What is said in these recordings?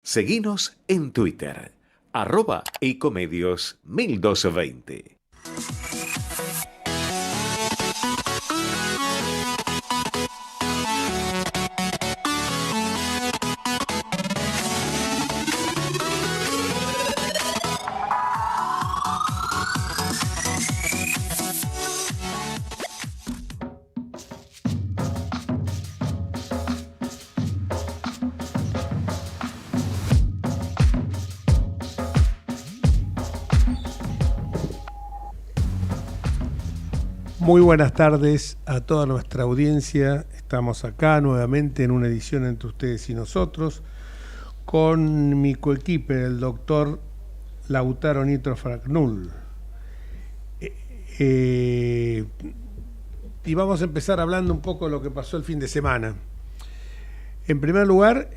Seguinos en Twitter, @ecomedios1220. Muy buenas tardes a toda nuestra audiencia. Estamos acá nuevamente en una edición entre ustedes y nosotros con mi coequiper, el doctor Lautaro Nitro Fragnul. Y vamos a empezar hablando un poco de lo que pasó el fin de semana. En primer lugar,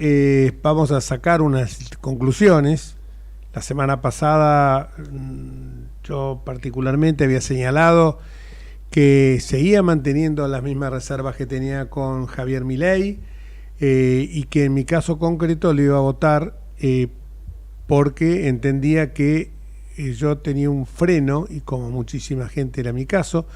vamos a sacar unas conclusiones. La semana pasada yo particularmente había señalado que seguía manteniendo las mismas reservas que tenía con Javier Milei y que en mi caso concreto le iba a votar porque entendía que yo tenía un freno, y como muchísima gente era mi caso,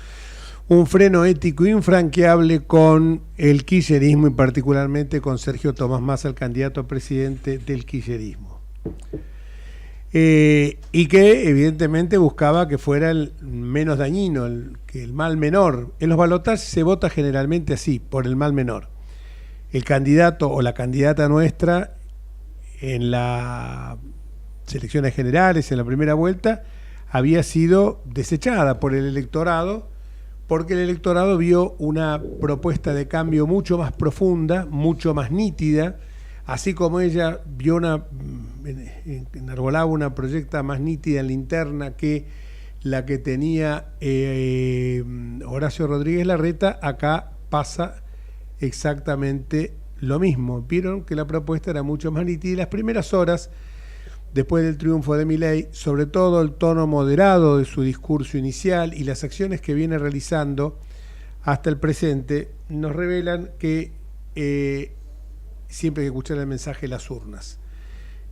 un freno ético infranqueable con el kirchnerismo y particularmente con Sergio Tomás Massa, el candidato a presidente del kirchnerismo. Y que evidentemente buscaba que fuera el menos dañino, que el mal menor. En los balotajes se vota generalmente así, por el mal menor. El candidato o la candidata nuestra en las elecciones generales, en la primera vuelta, había sido desechada por el electorado, porque el electorado vio una propuesta de cambio mucho más profunda, mucho más nítida, así como ella vio enarbolaba una proyecta más nítida en la interna que la que tenía Horacio Rodríguez Larreta. Acá pasa exactamente lo mismo. Vieron que la propuesta era mucho más nítida y las primeras horas, después del triunfo de Milei, sobre todo el tono moderado de su discurso inicial y las acciones que viene realizando hasta el presente, nos revelan que siempre hay que escuchar el mensaje de las urnas.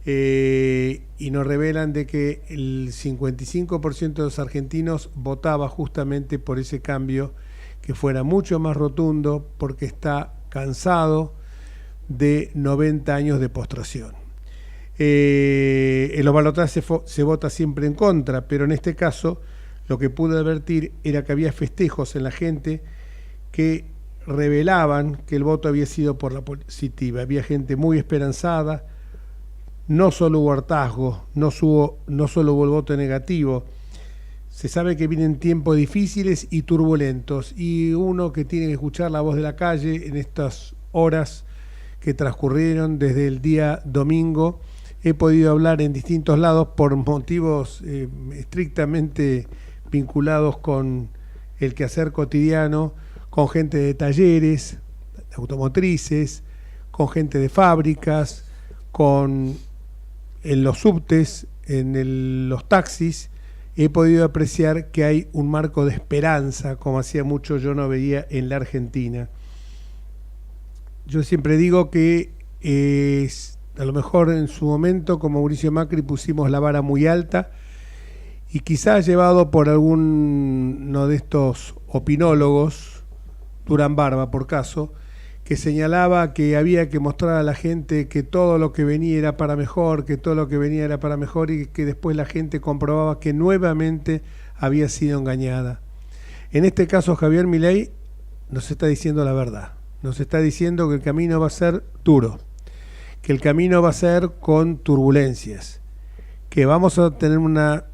Y nos revelan de que el 55% de los argentinos votaba justamente por ese cambio que fuera mucho más rotundo, porque está cansado de 90 años de postración. En los balotajes se vota siempre en contra, pero en este caso lo que pude advertir era que había festejos en la gente que revelaban que el voto había sido por la positiva. Había gente muy esperanzada. No solo hubo hartazgo, no solo hubo el voto negativo. Se sabe que vienen tiempos difíciles y turbulentos, y uno que tiene que escuchar la voz de la calle en estas horas que transcurrieron desde el día domingo. He podido hablar en distintos lados por motivos estrictamente vinculados con el quehacer cotidiano, con gente de talleres, de automotrices, con gente de fábricas, en los subtes, en los taxis. He podido apreciar que hay un marco de esperanza, como hacía mucho yo no veía en la Argentina. Yo siempre digo que a lo mejor en su momento, con Mauricio Macri, pusimos la vara muy alta, y quizás llevado por alguno de estos opinólogos, Durán Barba por caso, que señalaba que había que mostrar a la gente que todo lo que venía era para mejor, y que después la gente comprobaba que nuevamente había sido engañada. En este caso, Javier Milei nos está diciendo la verdad. Nos está diciendo que el camino va a ser duro, que el camino va a ser con turbulencias, que vamos a tener una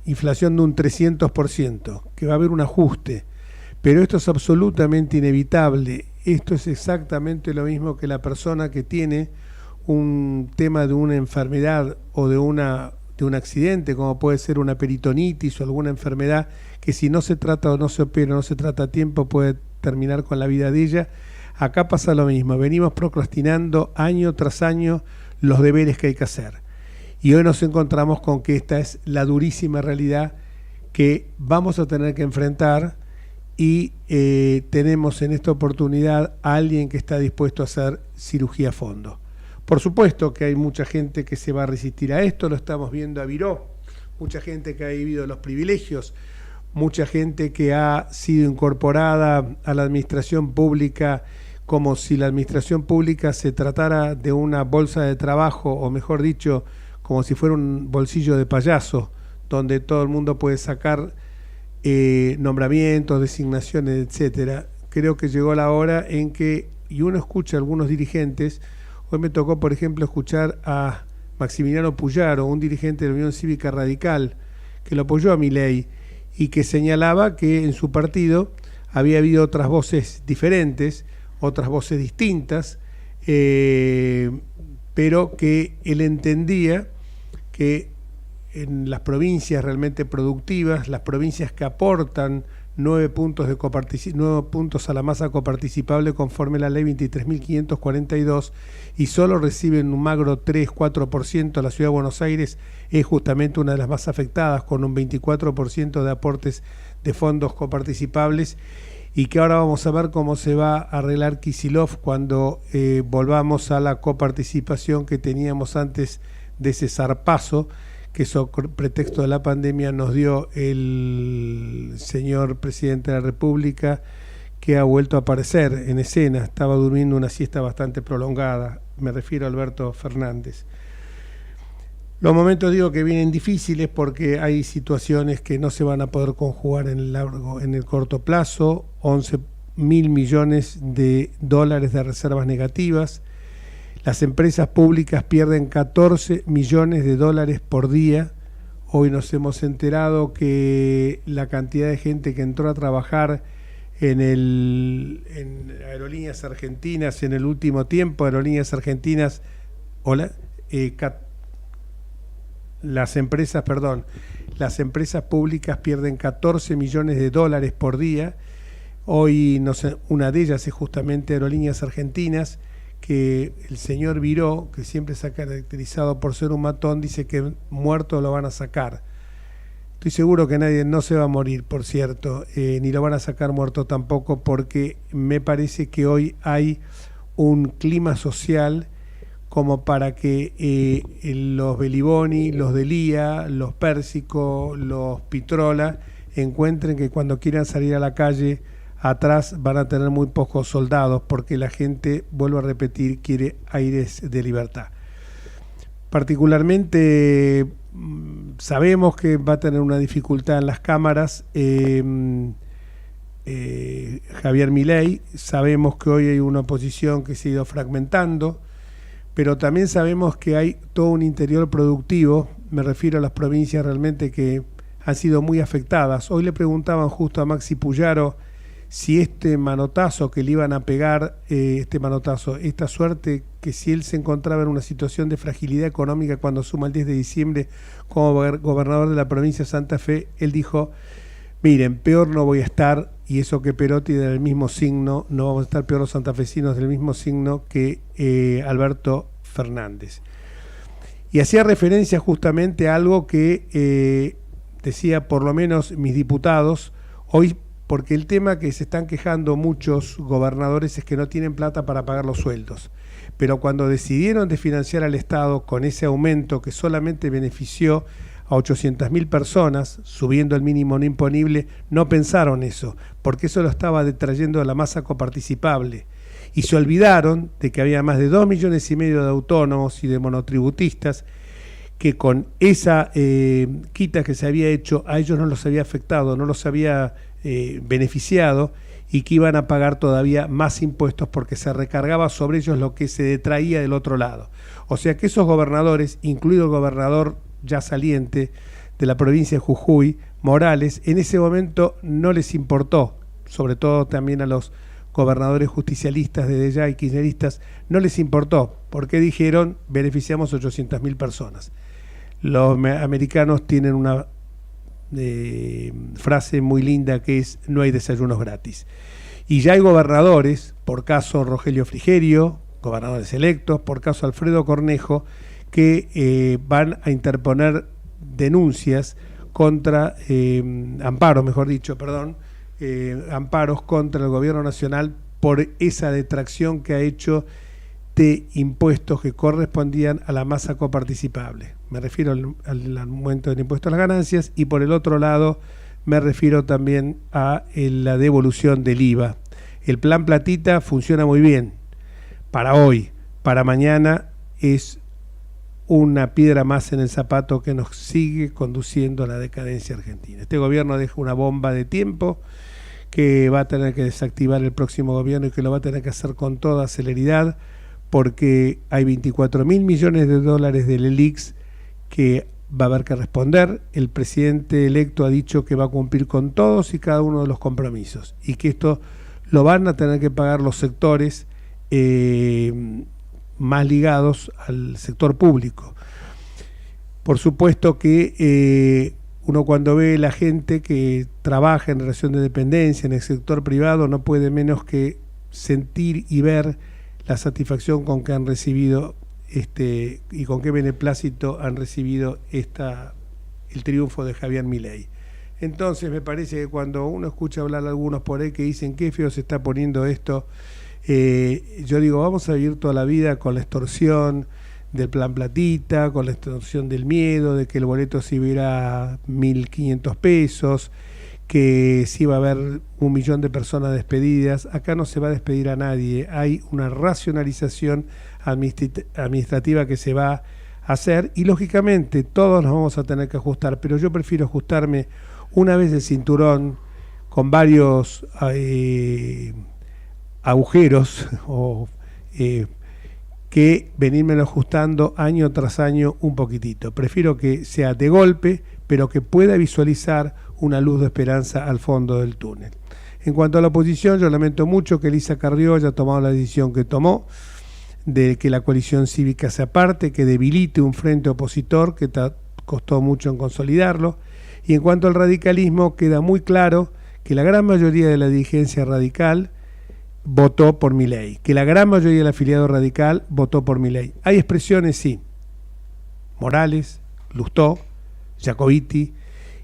inflación de un 300%, que va a haber un ajuste, pero esto es absolutamente inevitable. Esto es exactamente lo mismo que la persona que tiene un tema de una enfermedad o de un accidente, como puede ser una peritonitis o alguna enfermedad que, si no se trata o no se opera, no se trata a tiempo, puede terminar con la vida de ella. Acá pasa lo mismo. Venimos procrastinando año tras año los deberes que hay que hacer. Y hoy nos encontramos con que esta es la durísima realidad que vamos a tener que enfrentar. Y tenemos en esta oportunidad a alguien que está dispuesto a hacer cirugía a fondo. Por supuesto que hay mucha gente que se va a resistir a esto, lo estamos viendo a Viró, mucha gente que ha vivido los privilegios, mucha gente que ha sido incorporada a la administración pública como si la administración pública se tratara de una bolsa de trabajo, o mejor dicho, como si fuera un bolsillo de payaso, donde todo el mundo puede sacar nombramientos, designaciones, etcétera. Creo que llegó la hora en que, y uno escucha a algunos dirigentes, hoy me tocó, por ejemplo, escuchar a Maximiliano Puyaro, un dirigente de la Unión Cívica Radical, que lo apoyó a Milei y que señalaba que en su partido había habido otras voces diferentes, otras voces distintas, pero que él entendía que en las provincias realmente productivas, las provincias que aportan 9 puntos a la masa coparticipable conforme a la ley 23.542 y solo reciben un magro 3-4%, la ciudad de Buenos Aires es justamente una de las más afectadas con un 24% de aportes de fondos coparticipables, y que ahora vamos a ver cómo se va a arreglar Kicillof cuando volvamos a la coparticipación que teníamos antes de ese zarpazo que sobre pretexto de la pandemia nos dio el señor presidente de la República, que ha vuelto a aparecer en escena. Estaba durmiendo una siesta bastante prolongada, me refiero a Alberto Fernández. Los momentos, digo, que vienen difíciles porque hay situaciones que no se van a poder conjugar en el corto plazo. 11.000 millones de dólares de reservas negativas. Las empresas públicas pierden 14 millones de dólares por día. Hoy nos hemos enterado que la cantidad de gente que entró a trabajar en Aerolíneas Argentinas en el último tiempo, Aerolíneas Argentinas, las empresas públicas pierden 14 millones de dólares por día. Hoy una de ellas es justamente Aerolíneas Argentinas, que el señor Viró, que siempre se ha caracterizado por ser un matón, dice que muerto lo van a sacar. Estoy seguro que nadie no se va a morir, por cierto, ni lo van a sacar muerto tampoco, porque me parece que hoy hay un clima social como para que los Beliboni, los Delía, los Pérsico, los Pitrola encuentren que cuando quieran salir a la calle atrás van a tener muy pocos soldados, porque la gente, vuelvo a repetir, quiere aires de libertad. Particularmente sabemos que va a tener una dificultad en las cámaras Javier Milei, sabemos que hoy hay una oposición que se ha ido fragmentando, pero también sabemos que hay todo un interior productivo, me refiero a las provincias realmente que han sido muy afectadas. Hoy le preguntaban justo a Maxi Puyaro si este manotazo que le iban a pegar, esta suerte, que si él se encontraba en una situación de fragilidad económica cuando suma el 10 de diciembre como gobernador de la provincia de Santa Fe, él dijo: miren, peor no voy a estar, y eso que Perotti del mismo signo, no vamos a estar peor los santafesinos del mismo signo que Alberto Fernández. Y hacía referencia justamente a algo que decía por lo menos mis diputados hoy, porque el tema que se están quejando muchos gobernadores es que no tienen plata para pagar los sueldos. Pero cuando decidieron de financiar al Estado con ese aumento que solamente benefició a 800.000 personas, subiendo el mínimo no imponible, no pensaron eso, porque eso lo estaba detrayendo a la masa coparticipable. Y se olvidaron de que había más de 2,5 millones de autónomos y de monotributistas, que con esa quita que se había hecho, a ellos no los había afectado, no los había beneficiado, y que iban a pagar todavía más impuestos porque se recargaba sobre ellos lo que se detraía del otro lado. O sea que esos gobernadores, incluido el gobernador ya saliente de la provincia de Jujuy, Morales, en ese momento no les importó, sobre todo también a los gobernadores justicialistas desde ya y kirchneristas, no les importó, porque dijeron: beneficiamos 800.000 personas. Los americanos tienen una frase muy linda que es: no hay desayunos gratis. Y ya hay gobernadores, por caso Rogelio Frigerio, gobernadores electos, por caso Alfredo Cornejo, que van a interponer denuncias contra, amparos contra el gobierno nacional por esa detracción que ha hecho de impuestos que correspondían a la masa coparticipable. Me refiero al aumento del impuesto a las ganancias y por el otro lado me refiero también a la devolución del IVA. El plan Platita funciona muy bien para hoy, para mañana es una piedra más en el zapato que nos sigue conduciendo a la decadencia argentina. Este gobierno deja una bomba de tiempo que va a tener que desactivar el próximo gobierno y que lo va a tener que hacer con toda celeridad, porque hay 24.000 millones de dólares del ELIX que va a haber que responder. El presidente electo ha dicho que va a cumplir con todos y cada uno de los compromisos y que esto lo van a tener que pagar los sectores más ligados al sector público. Por supuesto que uno cuando ve la gente que trabaja en relación de dependencia en el sector privado no puede menos que sentir y ver la satisfacción con que han recibido y con qué beneplácito han recibido el triunfo de Javier Milei. Entonces me parece que cuando uno escucha hablar a algunos por ahí que dicen qué feo se está poniendo esto, yo digo, vamos a vivir toda la vida con la extorsión del plan Platita, con la extorsión del miedo, de que el boleto se iba a 1.500 pesos, que sí va a haber 1 millón de personas despedidas. Acá no se va a despedir a nadie, hay una racionalización administrativa que se va a hacer y lógicamente todos nos vamos a tener que ajustar, pero yo prefiero ajustarme una vez el cinturón con varios agujeros que venírmelo ajustando año tras año un poquitito. Prefiero que sea de golpe, pero que pueda visualizar una luz de esperanza al fondo del túnel. En cuanto a la oposición, yo lamento mucho que Elisa Carrió haya tomado la decisión que tomó, de que la coalición cívica se aparte, que debilite un frente opositor que costó mucho en consolidarlo. Y en cuanto al radicalismo, queda muy claro que la gran mayoría de la dirigencia radical votó por Milei, que la gran mayoría del afiliado radical votó por Milei. Hay expresiones, sí, Morales, Lustó, Jacobiti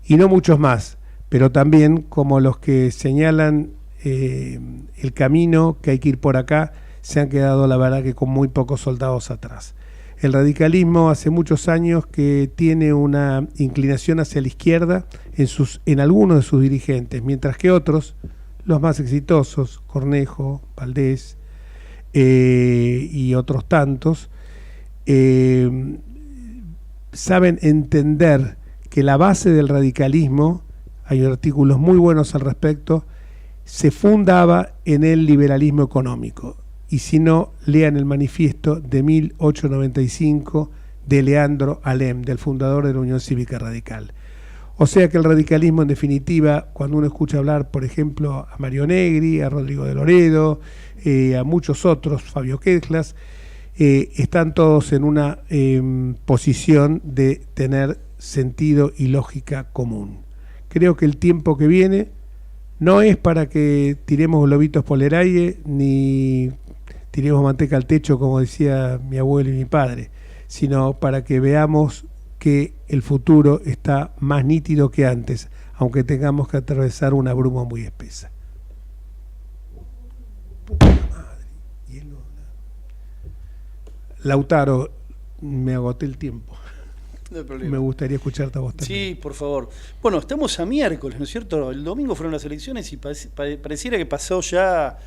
y no muchos más, pero también como los que señalan el camino que hay que ir por acá, se han quedado la verdad que con muy pocos soldados atrás. El radicalismo hace muchos años que tiene una inclinación hacia la izquierda en algunos de sus dirigentes, mientras que otros, los más exitosos, Cornejo, Valdés y otros tantos, saben entender que la base del radicalismo, hay artículos muy buenos al respecto, se fundaba en el liberalismo económico. Y si no, lean el manifiesto de 1895 de Leandro Alem, del fundador de la Unión Cívica Radical. O sea que el radicalismo, en definitiva, cuando uno escucha hablar, por ejemplo, a Mario Negri, a Rodrigo de Loredo, a muchos otros, Fabio Quetglas, están todos en una posición de tener sentido y lógica común. Creo que el tiempo que viene no es para que tiremos globitos por el aire ni tiremos manteca al techo, como decía mi abuelo y mi padre, sino para que veamos que el futuro está más nítido que antes, aunque tengamos que atravesar una bruma muy espesa. Puta madre. Lautaro, me agoté el tiempo. No hay problema. Me gustaría escucharte a vos también. Sí, por favor. Bueno, estamos a miércoles, ¿no es cierto? El domingo fueron las elecciones y pareciera que pasó ya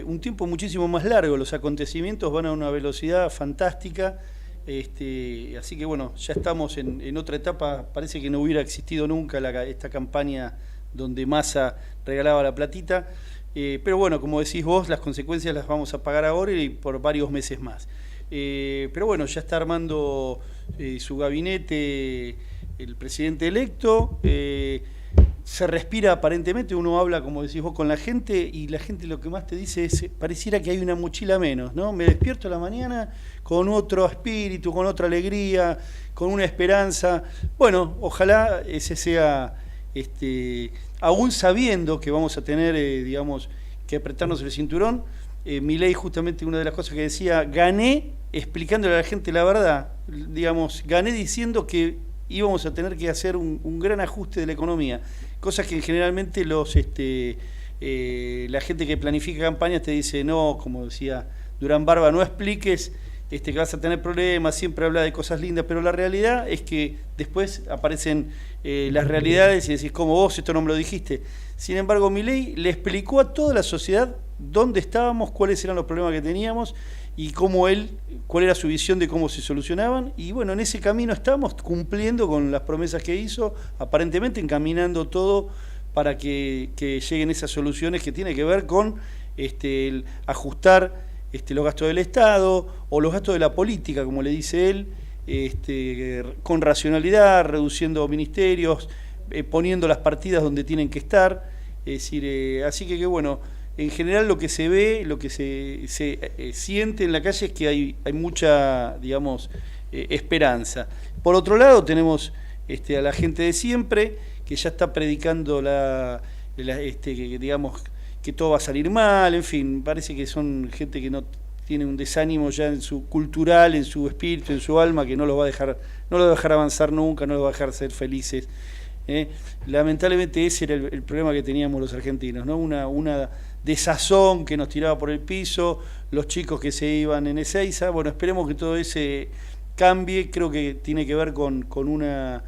un tiempo muchísimo más largo. Los acontecimientos van a una velocidad fantástica. Así que bueno, ya estamos en otra etapa. Parece que no hubiera existido nunca esta campaña donde Massa regalaba la platita. Pero bueno, como decís vos, las consecuencias las vamos a pagar ahora y por varios meses más. Pero bueno, ya está armando su gabinete el presidente electo. Se respira aparentemente, uno habla, como decís vos, con la gente y la gente lo que más te dice es, pareciera que hay una mochila menos, ¿no? Me despierto a la mañana con otro espíritu, con otra alegría, con una esperanza. Bueno, ojalá ese sea, aún sabiendo que vamos a tener, digamos, que apretarnos el cinturón. Milei, justamente una de las cosas que decía, gané explicándole a la gente la verdad, digamos, gané diciendo que íbamos a tener que hacer un gran ajuste de la economía, cosas que generalmente la gente que planifica campañas te dice no, como decía Durán Barba, no expliques que vas a tener problemas, siempre habla de cosas lindas, pero la realidad es que después aparecen las realidades y decís, ¿cómo vos esto no me lo dijiste? Sin embargo, Milei le explicó a toda la sociedad dónde estábamos, cuáles eran los problemas que teníamos y cuál era su visión de cómo se solucionaban. Y bueno, en ese camino estamos cumpliendo con las promesas que hizo, aparentemente encaminando todo para que lleguen esas soluciones que tienen que ver con el ajustar los gastos del Estado o los gastos de la política, como le dice él, con racionalidad, reduciendo ministerios, poniendo las partidas donde tienen que estar. Es decir, así que bueno, en general lo que se ve, lo que se siente en la calle es que hay mucha, digamos, esperanza. Por otro lado tenemos a la gente de siempre, que ya está predicando digamos, que todo va a salir mal, en fin, parece que son gente que no tiene un desánimo ya en su cultural, en su espíritu, en su alma, que no los va a dejar avanzar nunca, no los va a dejar ser felices. Lamentablemente ese era el problema que teníamos los argentinos, ¿no? Una desazón que nos tiraba por el piso, los chicos que se iban en Ezeiza. Bueno, esperemos que todo ese cambie, creo que tiene que ver con una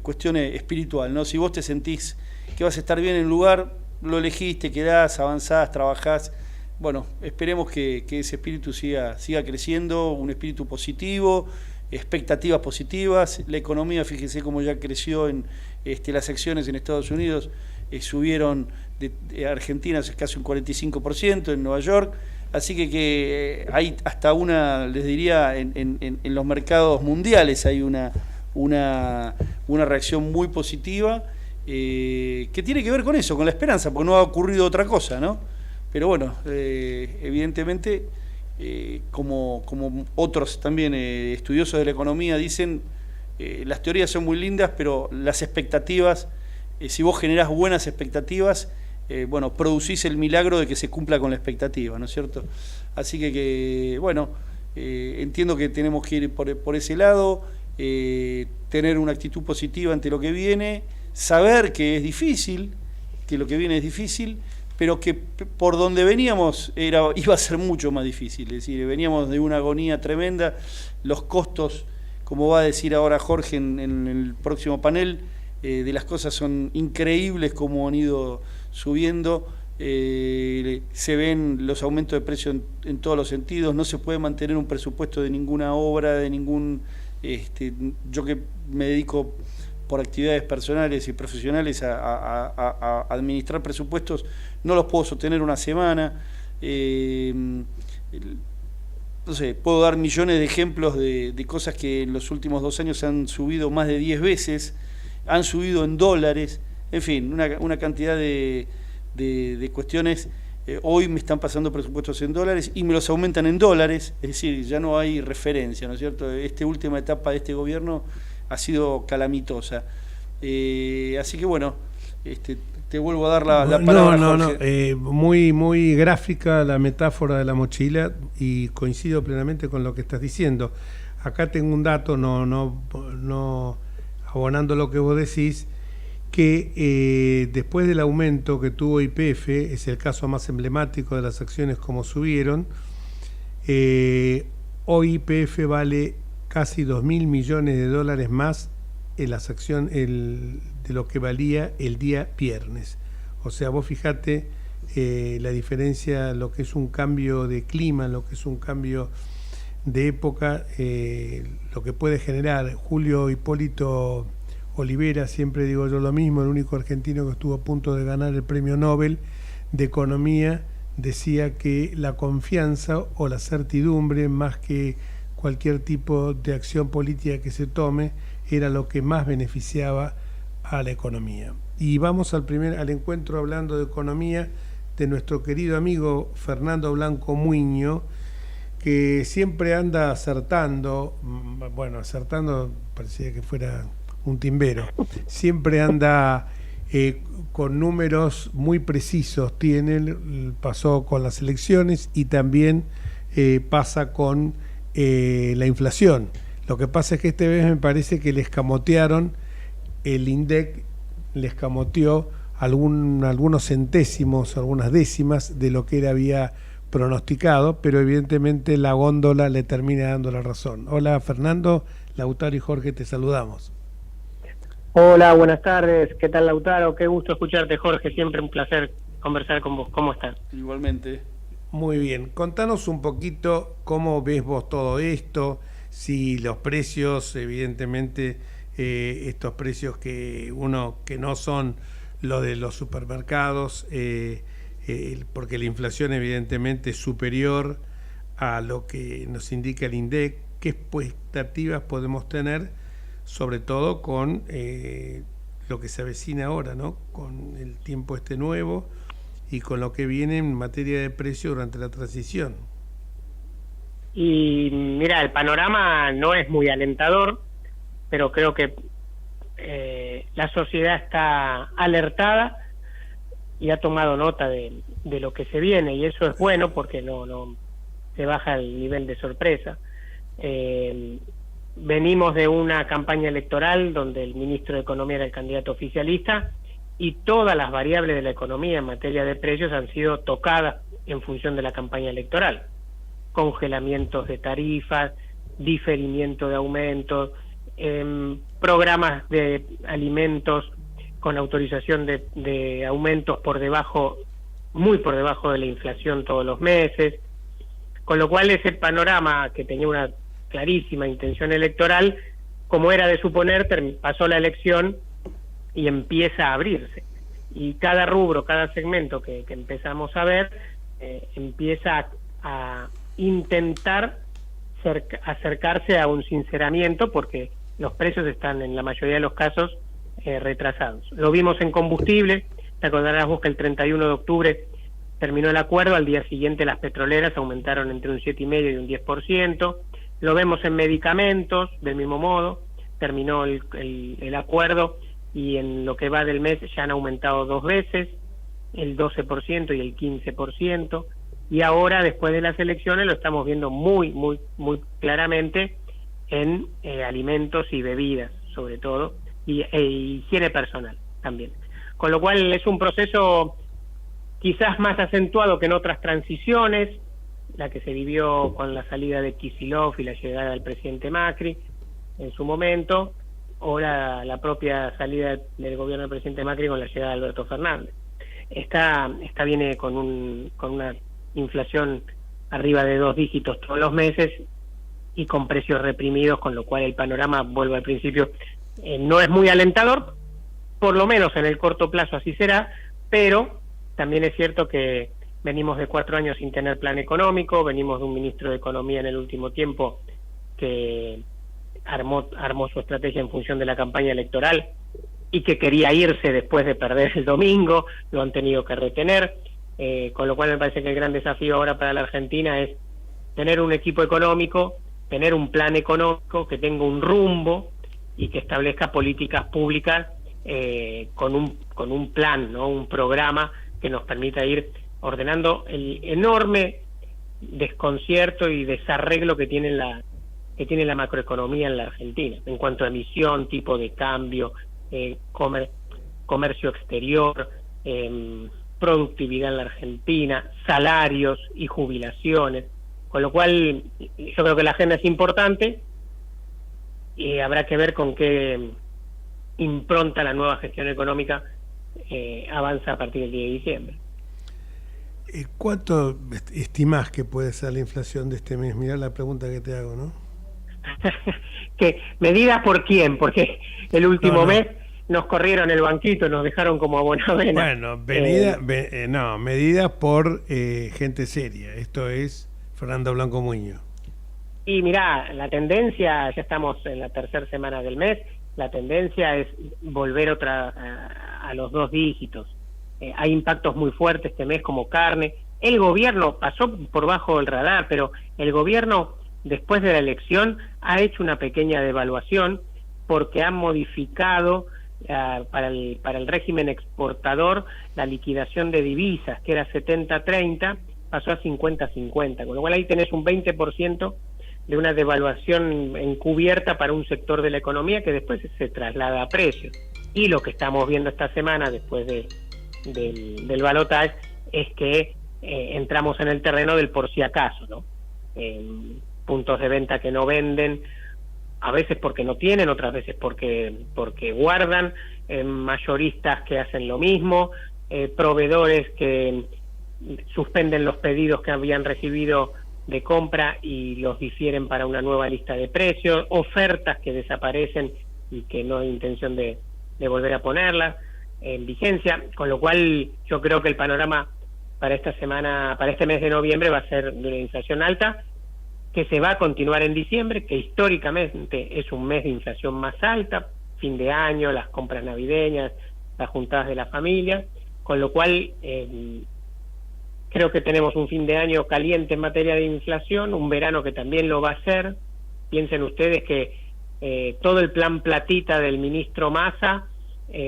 cuestión espiritual, ¿no? Si vos te sentís que vas a estar bien en el lugar, lo elegiste, quedás, avanzás, trabajás. Bueno, esperemos que ese espíritu siga creciendo, un espíritu positivo, expectativas positivas. La economía, fíjese cómo ya creció en las acciones en Estados Unidos, subieron de Argentina casi un 45%, en Nueva York. Así que hay hasta les diría, en los mercados mundiales hay una reacción muy positiva. Que tiene que ver con eso, con la esperanza, porque no ha ocurrido otra cosa, ¿no? Pero bueno, evidentemente, como otros también estudiosos de la economía dicen, las teorías son muy lindas, pero las expectativas, si vos generás buenas expectativas, bueno, producís el milagro de que se cumpla con la expectativa, ¿no es cierto? Así que bueno, entiendo que tenemos que ir por ese lado, tener una actitud positiva ante lo que viene, saber que es difícil, que lo que viene es difícil, pero que por donde veníamos iba a ser mucho más difícil. Es decir, veníamos de una agonía tremenda, los costos, como va a decir ahora Jorge en el próximo panel, de las cosas son increíbles como han ido subiendo, se ven los aumentos de precio en todos los sentidos, no se puede mantener un presupuesto de ninguna obra, de ningún... yo que me dedico por actividades personales y profesionales a administrar presupuestos, no los puedo sostener una semana. No sé, puedo dar millones de ejemplos de cosas que en los últimos 2 años han subido más de 10 veces, han subido en dólares, en fin, una cantidad de cuestiones. Hoy me están pasando presupuestos en dólares y me los aumentan en dólares, es decir, ya no hay referencia, ¿no es cierto? Esta última etapa de este gobierno ha sido calamitosa. Así que bueno, te vuelvo a dar la palabra. No, muy gráfica la metáfora de la mochila y coincido plenamente con lo que estás diciendo. Acá tengo un dato, no abonando lo que vos decís, que después del aumento que tuvo YPF, es el caso más emblemático de las acciones como subieron, hoy YPF vale casi 2.000 millones de dólares más en las acciones de lo que valía el día viernes. O sea, vos fijate la diferencia, lo que es un cambio de clima, lo que es un cambio de época, lo que puede generar. Julio Hipólito Olivera, siempre digo yo lo mismo, el único argentino que estuvo a punto de ganar el premio Nobel de Economía, decía que la confianza o la certidumbre, más que cualquier tipo de acción política que se tome, era lo que más beneficiaba a la economía. Y vamos al encuentro, hablando de economía, de nuestro querido amigo Fernando Blanco Muiño, que siempre anda acertando, parecía que fuera un timbero, siempre anda con números muy precisos, pasó con las elecciones y también pasa con la inflación. Lo que pasa es que esta vez me parece que le escamotearon, el INDEC le escamoteó algunos centésimos, algunas décimas de lo que él había pronosticado, pero evidentemente la góndola le termina dando la razón. Hola Fernando, Lautaro y Jorge, te saludamos. Hola, buenas tardes. ¿Qué tal, Lautaro? Qué gusto escucharte, Jorge. Siempre un placer conversar con vos. ¿Cómo estás? Igualmente. Muy bien. Contanos un poquito cómo ves vos todo esto, si los precios, evidentemente, estos precios que no son los de los supermercados, porque la inflación evidentemente es superior a lo que nos indica el INDEC. ¿Qué expectativas podemos tener, sobre todo con lo que se avecina ahora, ¿no? Con el tiempo nuevo y con lo que viene en materia de precio durante la transición? Y mira, el panorama no es muy alentador, pero creo que la sociedad está alertada y ha tomado nota de lo que se viene, y eso es bueno porque no se baja el nivel de sorpresa. Venimos de una campaña electoral donde el ministro de Economía era el candidato oficialista y todas las variables de la economía en materia de precios han sido tocadas en función de la campaña electoral. Congelamientos de tarifas, diferimiento de aumentos, programas de alimentos con autorización de aumentos muy por debajo de la inflación todos los meses, con lo cual ese panorama que tenía una clarísima intención electoral, como era de suponer, pasó la elección y empieza a abrirse. Y cada rubro, cada segmento que empezamos a ver, empieza a intentar acercarse a un sinceramiento, porque los precios están en la mayoría de los casos retrasados. Lo vimos en combustible. Te acordarás vos que el 31 de octubre terminó el acuerdo, al día siguiente las petroleras aumentaron entre un 7,5% y un 10%. Lo vemos en medicamentos, del mismo modo, terminó el acuerdo y en lo que va del mes ya han aumentado 2 veces, el 12% y el 15%, y ahora, después de las elecciones, lo estamos viendo muy claramente en alimentos y bebidas, sobre todo, y higiene personal también. Con lo cual es un proceso quizás más acentuado que en otras transiciones, la que se vivió con la salida de Kicillof y la llegada del presidente Macri en su momento, o la propia salida del gobierno del presidente Macri con la llegada de Alberto Fernández. Esta viene con una inflación arriba de 2 dígitos todos los meses y con precios reprimidos, con lo cual el panorama, vuelvo al principio, no es muy alentador, por lo menos en el corto plazo así será, pero también es cierto que venimos de 4 años sin tener plan económico, venimos de un ministro de Economía en el último tiempo que armó su estrategia en función de la campaña electoral y que quería irse después de perder el domingo, lo han tenido que retener, con lo cual me parece que el gran desafío ahora para la Argentina es tener un equipo económico, tener un plan económico que tenga un rumbo y que establezca políticas públicas con un plan, ¿no? Un programa que nos permita ir ordenando el enorme desconcierto y desarreglo que tiene la macroeconomía en la Argentina, en cuanto a emisión, tipo de cambio, comercio exterior, productividad en la Argentina, salarios y jubilaciones, con lo cual yo creo que la agenda es importante y habrá que ver con qué impronta la nueva gestión económica avanza a partir del 10 de diciembre. ¿Cuánto estimás que puede ser la inflación de este mes? Mirá la pregunta que te hago, ¿no? ¿Qué medidas por quién? Porque el último mes nos corrieron el banquito, nos dejaron como abonavena. Bueno, medidas por gente seria. Esto es Fernando Blanco Muñoz. Y mirá, la tendencia, ya estamos en la tercera semana del mes, la tendencia es volver a los 2 dígitos. Hay impactos muy fuertes este mes como carne. El gobierno pasó por bajo el radar, pero el gobierno después de la elección ha hecho una pequeña devaluación porque ha modificado para el régimen exportador la liquidación de divisas, que era 70-30, pasó a 50-50, con lo cual ahí tenés un 20% de una devaluación encubierta para un sector de la economía que después se traslada a precios. Y lo que estamos viendo esta semana después del balotaje es que entramos en el terreno del por si acaso, ¿no? Puntos de venta que no venden, a veces porque no tienen, otras veces porque guardan, mayoristas que hacen lo mismo, proveedores que suspenden los pedidos que habían recibido de compra y los difieren para una nueva lista de precios, ofertas que desaparecen y que no hay intención de volver a ponerlas en vigencia, con lo cual yo creo que el panorama para esta semana, para este mes de noviembre, va a ser de una inflación alta, que se va a continuar en diciembre, que históricamente es un mes de inflación más alta, fin de año, las compras navideñas, las juntadas de la familia, con lo cual creo que tenemos un fin de año caliente en materia de inflación, un verano que también lo va a hacer. Piensen ustedes que todo el plan platita del ministro Massa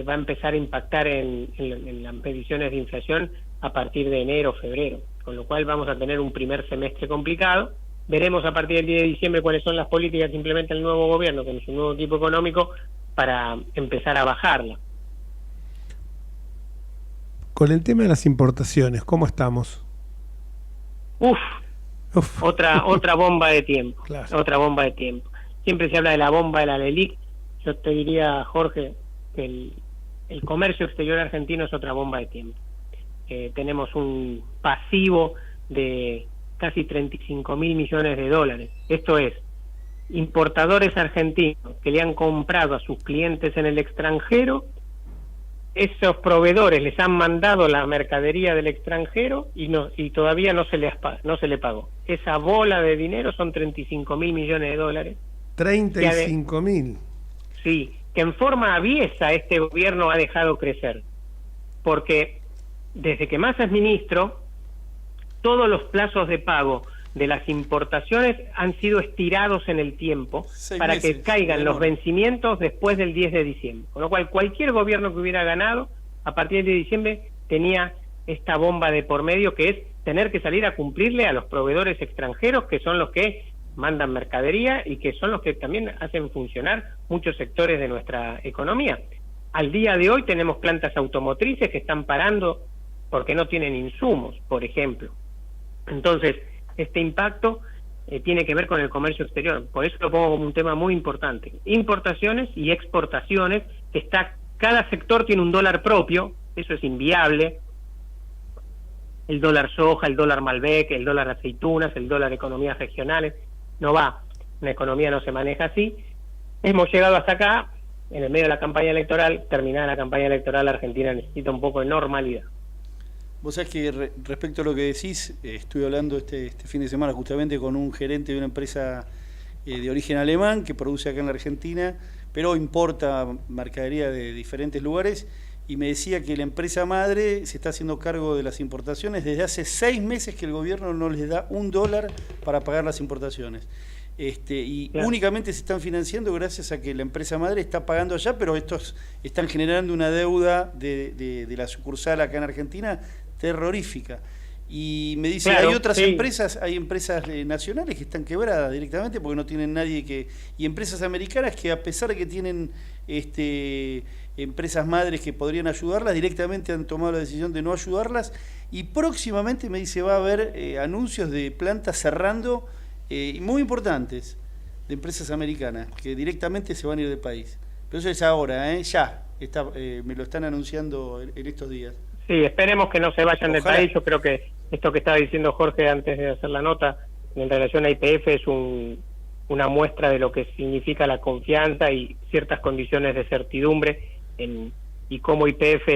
va a empezar a impactar en las mediciones de inflación a partir de enero, febrero, con lo cual vamos a tener un primer semestre complicado. Veremos a partir del 10 de diciembre cuáles son las políticas que implementa el nuevo gobierno con su nuevo equipo económico para empezar a bajarla. Con el tema de las importaciones, ¿cómo estamos? Otra bomba de tiempo. Claro. Otra bomba de tiempo. Siempre se habla de la bomba de la LELIC. Yo te diría, Jorge, que el comercio exterior argentino es otra bomba de tiempo. Tenemos un pasivo de casi 35.000 millones de dólares. Esto es, importadores argentinos que le han comprado a sus clientes en el extranjero, esos proveedores les han mandado la mercadería del extranjero y todavía no se le pagó. Esa bola de dinero son 35.000 millones de dólares. 35.000. Sí, que en forma aviesa este gobierno ha dejado crecer. Porque desde que Massa es ministro, todos los plazos de pago de las importaciones han sido estirados en el tiempo para meses, que caigan los vencimientos después del 10 de diciembre. Con lo cual, cualquier gobierno que hubiera ganado, a partir de diciembre, tenía esta bomba de por medio, que es tener que salir a cumplirle a los proveedores extranjeros, que son los que mandan mercadería y que son los que también hacen funcionar muchos sectores de nuestra economía. Al día de hoy tenemos plantas automotrices que están parando porque no tienen insumos, por ejemplo. Entonces, este impacto tiene que ver con el comercio exterior. Por eso lo pongo como un tema muy importante. Importaciones y exportaciones, cada sector tiene un dólar propio, eso es inviable. El dólar soja, el dólar Malbec, el dólar aceitunas, el dólar economías regionales. No va, una economía no se maneja así. Hemos llegado hasta acá, en el medio de la campaña electoral. Terminada la campaña electoral, la Argentina necesita un poco de normalidad. Vos sabés que respecto a lo que decís, estuve hablando este fin de semana justamente con un gerente de una empresa de origen alemán que produce acá en la Argentina, pero importa mercadería de diferentes lugares, y me decía que la empresa madre se está haciendo cargo de las importaciones desde hace 6 meses que el gobierno no les da $1 para pagar las importaciones. Y claro, únicamente se están financiando gracias a que la empresa madre está pagando allá, pero estos están generando una deuda de la sucursal acá en Argentina terrorífica. Y me dice, claro, hay otras empresas, hay empresas nacionales que están quebradas directamente porque no tienen nadie y empresas americanas que, a pesar de que tienen empresas madres que podrían ayudarlas, directamente han tomado la decisión de no ayudarlas, y próximamente, me dice, va a haber anuncios de plantas cerrando muy importantes de empresas americanas que directamente se van a ir del país. Pero eso es ahora, ya me lo están anunciando en estos días. Sí, esperemos que no se vayan del país. Yo creo que esto que estaba diciendo Jorge antes de hacer la nota en relación a YPF es una muestra de lo que significa la confianza y ciertas condiciones de certidumbre y cómo YPF,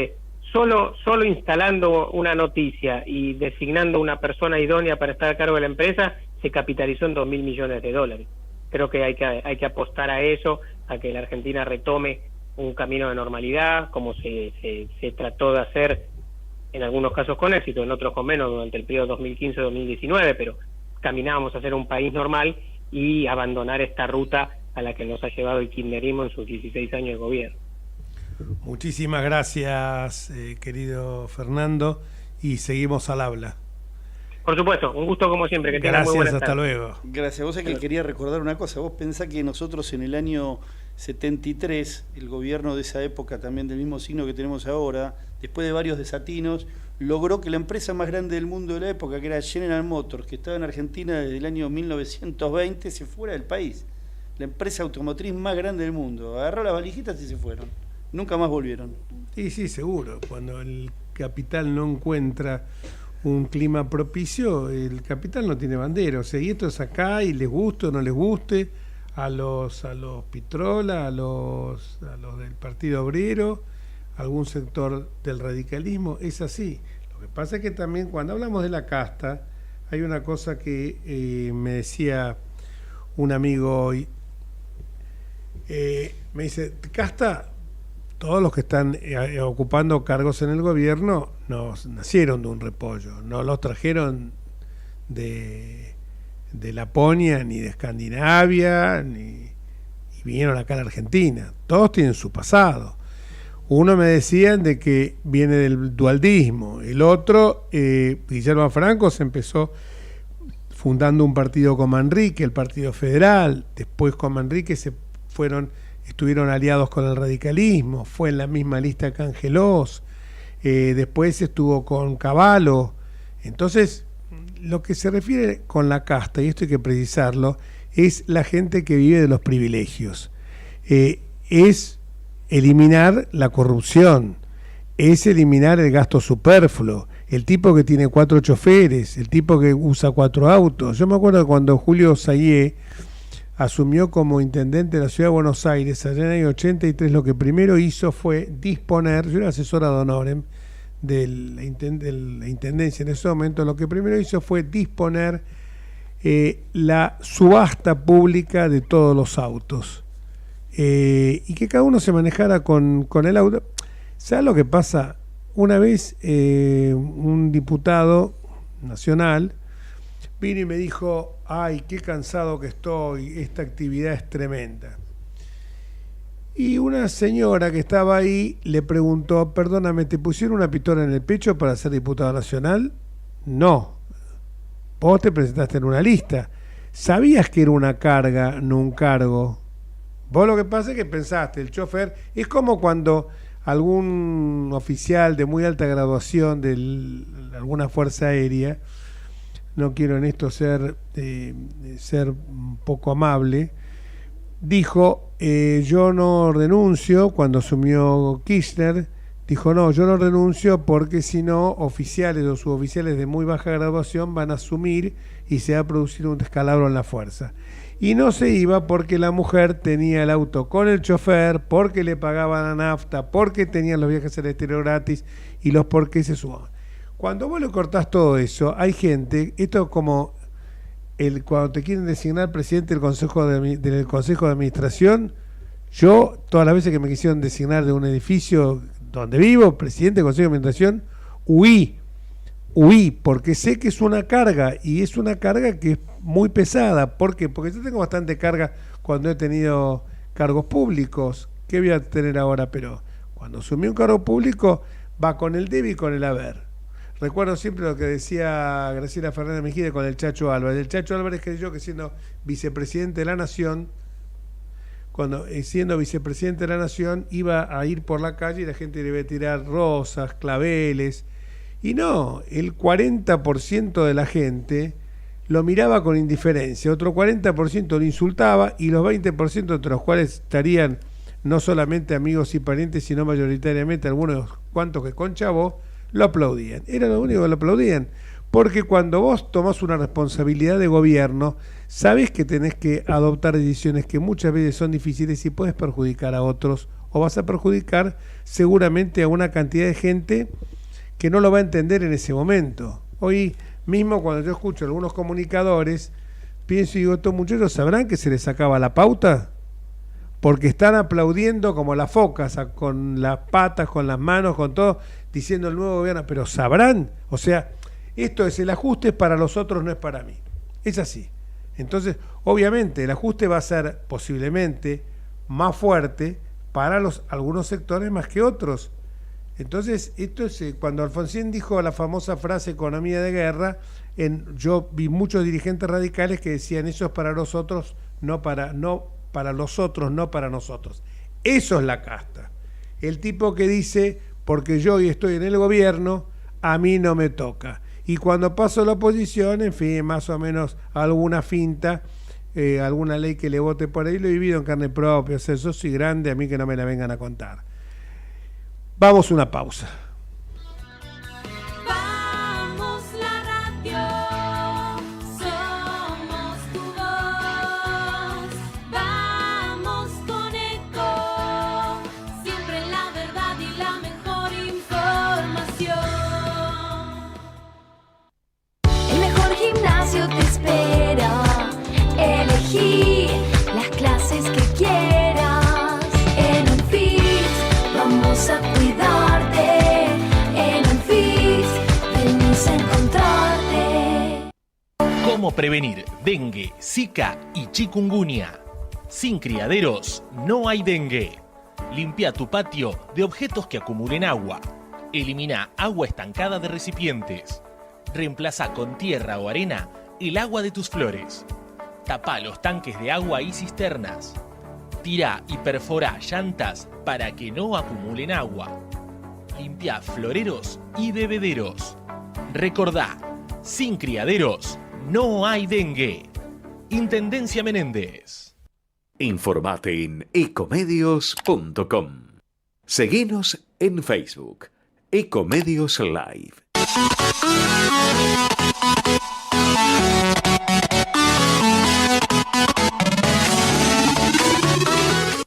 solo instalando una noticia y designando una persona idónea para estar a cargo de la empresa, se capitalizó en $2.000 millones. Creo que hay que apostar a eso, a que la Argentina retome un camino de normalidad, como se trató de hacer en algunos casos con éxito, en otros con menos, durante el periodo 2015-2019, pero caminábamos a ser un país normal y abandonar esta ruta a la que nos ha llevado el kirchnerismo en sus 16 años de gobierno. Muchísimas gracias, querido Fernando, y seguimos al habla. Por supuesto, un gusto como siempre, que tengan muy buenas tardes. Hasta luego. Gracias. Vos sabés que quería recordar una cosa. Vos pensás que nosotros en el año 73, el gobierno de esa época, también del mismo signo que tenemos ahora, después de varios desatinos, logró que la empresa más grande del mundo de la época, que era General Motors, que estaba en Argentina desde el año 1920, se fuera del país. La empresa automotriz más grande del mundo. Agarró las valijitas y se fueron. Nunca más volvieron. Sí, seguro. Cuando el capital no encuentra un clima propicio, el capital no tiene bandera. O sea, y esto es acá, y les guste o no les guste, a los Pitrola, a los del Partido Obrero, algún sector del radicalismo, es así. Lo que pasa es que también cuando hablamos de la casta, hay una cosa que me decía un amigo hoy, me dice, casta, todos los que están ocupando cargos en el gobierno no nacieron de un repollo, no los trajeron de Laponia, ni de Escandinavia, y vinieron acá a la Argentina. Todos tienen su pasado. Uno me decían de que viene del dualdismo, el otro, Guillermo Franco, se empezó fundando un partido con Manrique, el Partido Federal, después con Manrique estuvieron aliados con el radicalismo, fue en la misma lista que Angelós, después estuvo con Cavallo. Entonces, lo que se refiere con la casta, y esto hay que precisarlo, es la gente que vive de los privilegios. Es eliminar la corrupción, es eliminar el gasto superfluo, el tipo que tiene 4 choferes, el tipo que usa 4 autos. Yo me acuerdo cuando Julio Sayé asumió como intendente de la Ciudad de Buenos Aires, allá en el año 83, lo que primero hizo fue disponer, yo era asesor ad honorem de la intendencia en ese momento, lo que primero hizo fue disponer la subasta pública de todos los autos, y que cada uno se manejara con el auto. ¿Sabes lo que pasa? Una vez un diputado nacional vino y me dijo, ay, qué cansado que estoy, esta actividad es tremenda. Y una señora que estaba ahí le preguntó, perdóname, ¿te pusieron una pistola en el pecho para ser diputado nacional? No. Vos te presentaste en una lista. ¿Sabías que era una carga, no un cargo? Vos lo que pasa es que pensaste, el chofer, es como cuando algún oficial de muy alta graduación de alguna fuerza aérea, no quiero en esto ser un poco amable, dijo, yo no renuncio, cuando asumió Kirchner, dijo, no, yo no renuncio porque si no, oficiales o suboficiales de muy baja graduación van a asumir y se va a producir un descalabro en la fuerza. Y no se iba porque la mujer tenía el auto con el chofer, porque le pagaban la nafta, porque tenían los viajes al exterior gratis y los por qué se suban. Cuando vos le cortás todo eso, hay gente, esto es como cuando te quieren designar presidente del Consejo de Administración, yo, todas las veces que me quisieron designar de un edificio donde vivo, presidente del Consejo de Administración, huí, porque sé que es una carga, y es una carga que es muy pesada. ¿Por qué? Porque yo tengo bastante carga cuando he tenido cargos públicos. ¿Qué voy a tener ahora? Pero cuando asumí un cargo público, va con el debe y con el haber. Recuerdo siempre lo que decía Graciela Fernández Mejía con el Chacho Álvarez. El Chacho Álvarez creyó que siendo vicepresidente de la Nación, siendo vicepresidente de la Nación, iba a ir por la calle y la gente le iba a tirar rosas, claveles. Y no, el 40% de la gente lo miraba con indiferencia, otro 40% lo insultaba y los 20%, entre los cuales estarían no solamente amigos y parientes, sino mayoritariamente algunos cuantos que con chavo, lo aplaudían. Era lo único que lo aplaudían. Porque cuando vos tomás una responsabilidad de gobierno, sabés que tenés que adoptar decisiones que muchas veces son difíciles y puedes perjudicar a otros, o vas a perjudicar seguramente a una cantidad de gente que no lo va a entender en ese momento. Hoy mismo cuando yo escucho a algunos comunicadores, pienso y digo, estos muchachos sabrán que se les sacaba la pauta, porque están aplaudiendo como las focas, con las patas, con las manos, con todo, diciendo el nuevo gobierno, pero sabrán, o sea, esto es el ajuste es para los otros, no es para mí. Es así. Entonces, obviamente, el ajuste va a ser posiblemente más fuerte para algunos sectores más que otros. Entonces, esto es cuando Alfonsín dijo la famosa frase economía de guerra, yo vi muchos dirigentes radicales que decían eso es para los otros, no para los otros, no para nosotros. Eso es la casta. El tipo que dice, porque yo hoy estoy en el gobierno, a mí no me toca. Y cuando paso la oposición, en fin, más o menos alguna finta, alguna ley que le vote por ahí, lo he vivido en carne propia. O sea, yo soy grande, a mí que no me la vengan a contar. Vamos a una pausa. Vamos la radio, somos tu voz. Vamos con Eco, siempre la verdad y la mejor información. El mejor gimnasio te espera. Elegí las clases que quieras. En Unfit vamos a cuidarte. En Unfit venimos a encontrarte. ¿Cómo prevenir dengue, zika y chikungunya? Sin criaderos no hay dengue. Limpia tu patio de objetos que acumulen agua. Elimina agua estancada de recipientes. Reemplaza con tierra o arena el agua de tus flores. Tapa los tanques de agua y cisternas. Tira y perfora llantas para que no acumulen agua. Limpia floreros y bebederos. Recordá, sin criaderos no hay dengue. Intendencia Menéndez. Informate en ecomedios.com. Seguinos en Facebook, Ecomedios Live.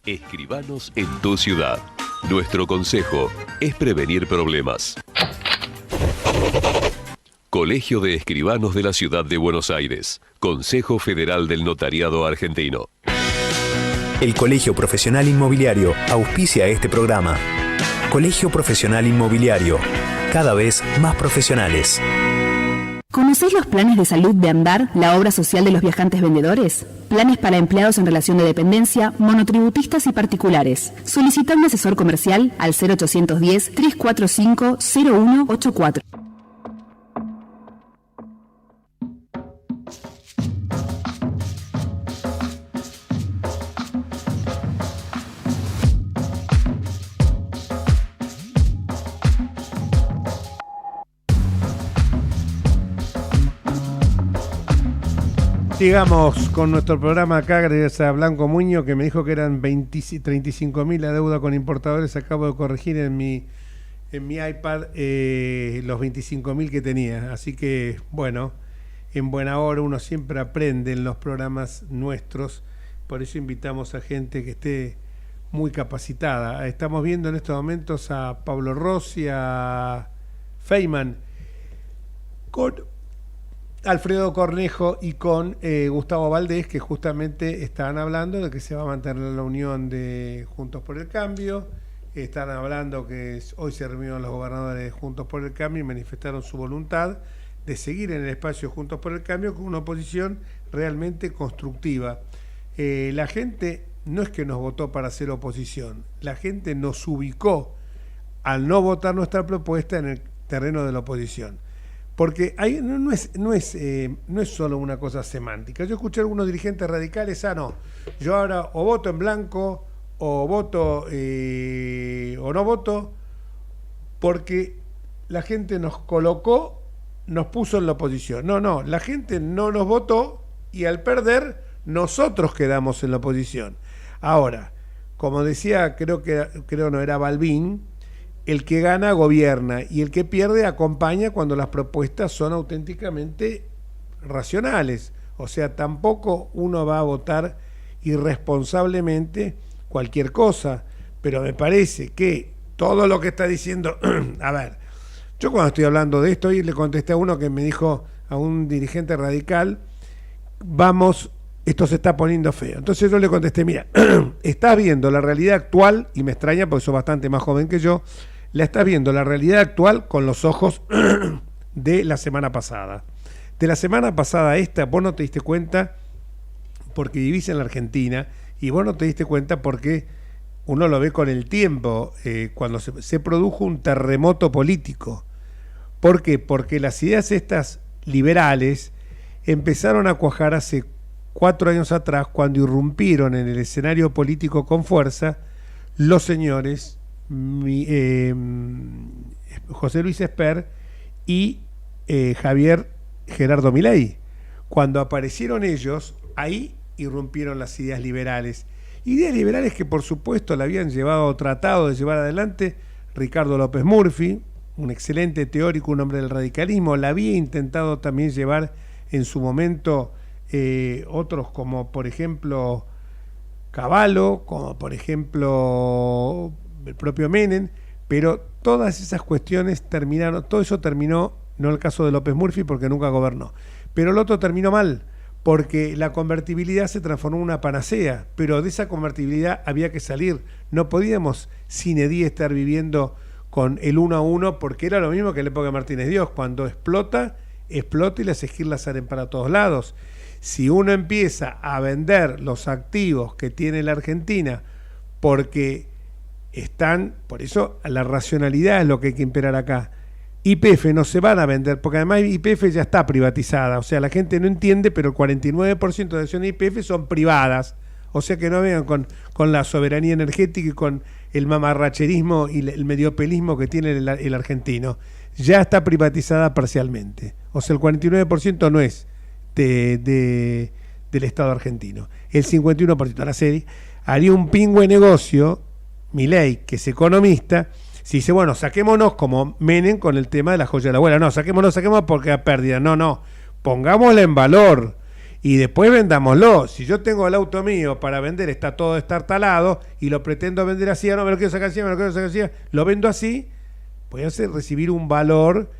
Escribanos en tu ciudad. Nuestro consejo es prevenir problemas. Colegio de Escribanos de la Ciudad de Buenos Aires. Consejo Federal del Notariado Argentino. El Colegio Profesional Inmobiliario auspicia este programa. Colegio Profesional Inmobiliario, cada vez más profesionales. ¿Conocéis los planes de salud de Andar, la obra social de los viajantes vendedores? Planes para empleados en relación de dependencia, monotributistas y particulares. Solicita un asesor comercial al 0810-345-0184. Sigamos con nuestro programa acá, gracias a Blanco Muñoz, que me dijo que eran 35.000 la deuda con importadores. Acabo de corregir en mi iPad los 25.000 que tenía. Así que, bueno, en buena hora uno siempre aprende en los programas nuestros. Por eso invitamos a gente que esté muy capacitada. Estamos viendo en estos momentos a Pablo Rossi, a Feynman, con Alfredo Cornejo y con Gustavo Valdés, que justamente estaban hablando de que se va a mantener la unión de Juntos por el Cambio. Están hablando que hoy se reunieron los gobernadores de Juntos por el Cambio y manifestaron su voluntad de seguir en el espacio Juntos por el Cambio con una oposición realmente constructiva. La gente no es que nos votó para hacer oposición, la gente nos ubicó al no votar nuestra propuesta en el terreno de la oposición. Porque no es solo una cosa semántica. Yo escuché a algunos dirigentes radicales, no, yo ahora o voto en blanco, o voto o no voto, porque la gente nos colocó, nos puso en la oposición. No, la gente no nos votó y al perder nosotros quedamos en la oposición. Ahora, como decía, creo no era Balbín, el que gana gobierna y el que pierde acompaña cuando las propuestas son auténticamente racionales. O sea, tampoco uno va a votar irresponsablemente cualquier cosa, pero me parece que todo lo que está diciendo, a ver, yo cuando estoy hablando de esto, y le contesté a uno que me dijo, a un dirigente radical, vamos, esto se está poniendo feo. Entonces yo le contesté, mira, estás viendo la realidad actual, y me extraña porque sos bastante más joven que yo, la estás viendo la realidad actual con los ojos de la semana pasada. De la semana pasada a esta, vos no te diste cuenta porque vivís en la Argentina, y vos no te diste cuenta porque uno lo ve con el tiempo, cuando se produjo un terremoto político. ¿Por qué? Porque las ideas estas liberales empezaron a cuajar hace 4 años atrás, cuando irrumpieron en el escenario político con fuerza los señores José Luis Esper y Javier Gerardo Milei. Cuando aparecieron ellos, ahí irrumpieron las ideas liberales. Ideas liberales que por supuesto la habían tratado de llevar adelante Ricardo López Murphy, un excelente teórico, un hombre del radicalismo. La había intentado también llevar en su momento otros como por ejemplo Cavallo, como por ejemplo el propio Menem, pero todas esas cuestiones terminaron, todo eso terminó, no el caso de López Murphy porque nunca gobernó, pero el otro terminó mal, porque la convertibilidad se transformó en una panacea, pero de esa convertibilidad había que salir, no podíamos sine die estar viviendo con el 1 a 1, porque era lo mismo que en la época de Martínez Dios, cuando explota y las esquirlas salen para todos lados. Si uno empieza a vender los activos que tiene la Argentina porque están, por eso la racionalidad es lo que hay que imperar acá. YPF no se van a vender, porque además YPF ya está privatizada, o sea, la gente no entiende, pero el 49% de acciones de YPF son privadas, o sea que no vengan con la soberanía energética y con el mamarracherismo y el mediopelismo que tiene el argentino. Ya está privatizada parcialmente, o sea, el 49% no es del Estado argentino, el 51%. Ahora se haría un pingüe negocio, Milei, que es economista, si dice, bueno, saquémonos como Menem con el tema de la joya de la abuela, no, saquémonos porque da pérdida, no, pongámosla en valor y después vendámoslo. Si yo tengo el auto mío para vender, está todo estartalado y lo pretendo vender así, no me lo quiero sacar así, lo vendo así, voy a recibir un valor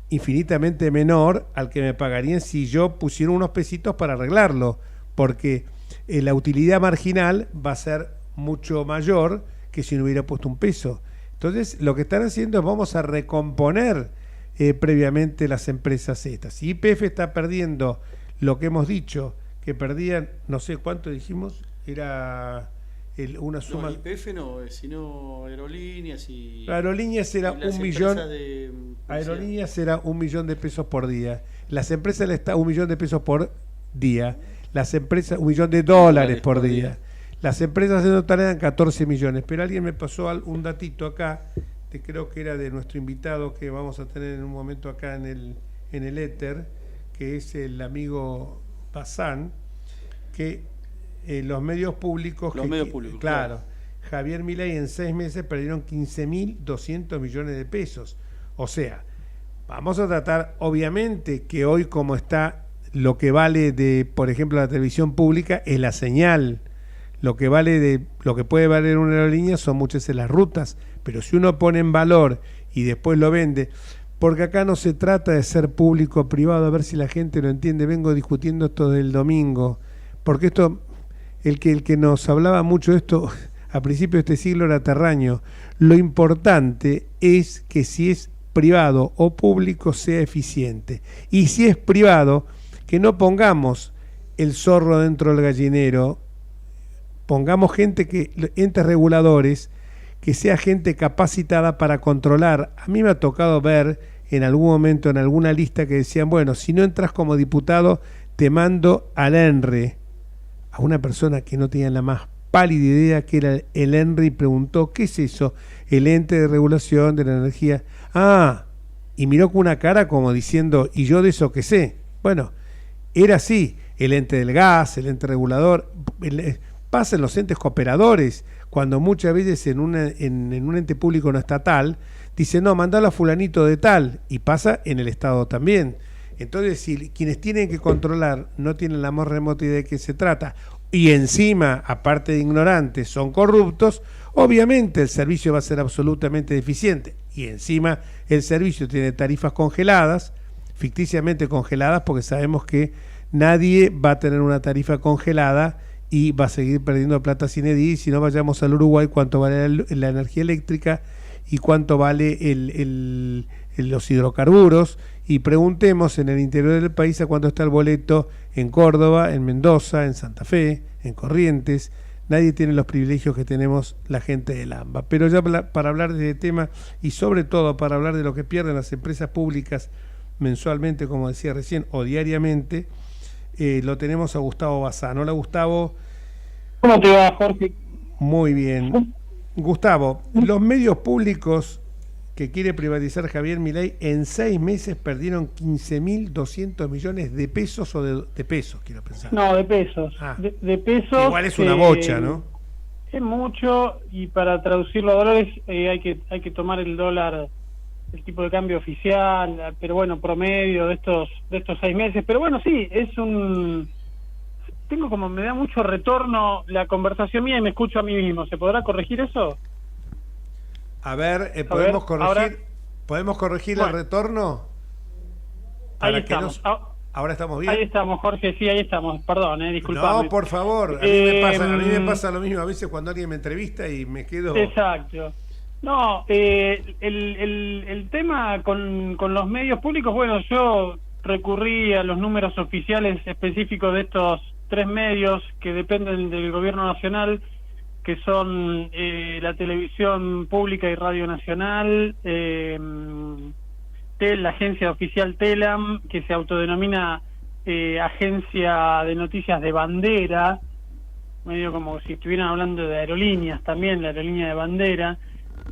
infinitamente menor al que me pagarían si yo pusiera unos pesitos para arreglarlo, porque la utilidad marginal va a ser mucho mayor que si no hubiera puesto un peso. Entonces, lo que están haciendo es vamos a recomponer previamente las empresas estas. Si YPF está perdiendo lo que hemos dicho, que perdían, no sé cuánto dijimos, era una suma... No, YPF no, sino aerolíneas y... Aerolíneas era y 1 millón... Aerolíneas era 1 millón de pesos por día. Las empresas le está 1 millón de pesos por día. Las empresas, 1 millón de dólares por día. Las empresas en total eran 14 millones, pero alguien me pasó un datito acá, creo que era de nuestro invitado que vamos a tener en un momento acá en el éter, que es el amigo Bazán, que los medios públicos... Claro, Javier Milei en 6 meses perdieron 15.200 millones de pesos. O sea, vamos a tratar, obviamente, que hoy como está, lo que vale de, por ejemplo, la televisión pública es la señal. Lo que puede valer una aerolínea son muchas de las rutas, pero si uno pone en valor y después lo vende, porque acá no se trata de ser público o privado, a ver si la gente lo entiende, vengo discutiendo esto del domingo, porque esto, el que nos hablaba mucho de esto a principios de este siglo era Terraño. Lo importante es que si es privado o público sea eficiente, y si es privado, que no pongamos el zorro dentro del gallinero, pongamos entes reguladores, que sea gente capacitada para controlar. A mí me ha tocado ver en algún momento en alguna lista que decían, bueno, si no entras como diputado, te mando al ENRE, a una persona que no tenía la más pálida idea que era el ENRE, y preguntó, ¿qué es eso? El ente de regulación de la energía. Ah, y miró con una cara como diciendo, ¿y yo de eso qué sé? Bueno, era así, el ente del gas, el ente regulador... Pasa en los entes cooperadores, cuando muchas veces en un ente público no estatal, dicen, no, mandalo a fulanito de tal, y pasa en el Estado también. Entonces, si quienes tienen que controlar no tienen la más remota idea de qué se trata, y encima, aparte de ignorantes, son corruptos, obviamente el servicio va a ser absolutamente deficiente, y encima el servicio tiene tarifas congeladas, ficticiamente congeladas, porque sabemos que nadie va a tener una tarifa congelada y va a seguir perdiendo plata sin edil. Si no, vayamos al Uruguay, cuánto vale la energía eléctrica y cuánto vale los hidrocarburos, y preguntemos en el interior del país a cuánto está el boleto en Córdoba, en Mendoza, en Santa Fe, en Corrientes. Nadie tiene los privilegios que tenemos la gente del AMBA. Pero ya para hablar de este tema, y sobre todo para hablar de lo que pierden las empresas públicas mensualmente, como decía recién, o diariamente, lo tenemos a Gustavo Bazán. Hola, Gustavo. ¿Cómo te va, Jorge? Muy bien. Gustavo, los medios públicos que quiere privatizar Javier Milei. En 6 meses perdieron 15.200 millones de pesos o de pesos, quiero pensar. No, de pesos. De pesos. Igual es una bocha, ¿no? Es mucho, y para traducirlo a dólares hay que tomar el dólar, el tipo de cambio oficial, pero bueno, promedio de estos 6 meses. Pero bueno, sí, tengo como, me da mucho retorno la conversación mía y me escucho a mí mismo. ¿Se podrá corregir eso? A ver, ¿podemos corregir bueno, el retorno? Ahí estamos. Ahora estamos bien. Ahí estamos, Jorge, sí, ahí estamos. Perdón, disculpame. No, por favor, a mí me pasa lo mismo a veces cuando alguien me entrevista y me quedo... Exacto. No, el tema con los medios públicos, bueno, yo recurrí a los números oficiales específicos de estos 3 medios que dependen del gobierno nacional, que son la televisión pública y Radio Nacional, la agencia oficial Telam, que se autodenomina agencia de noticias de bandera, medio como si estuvieran hablando de aerolíneas también, la aerolínea de bandera,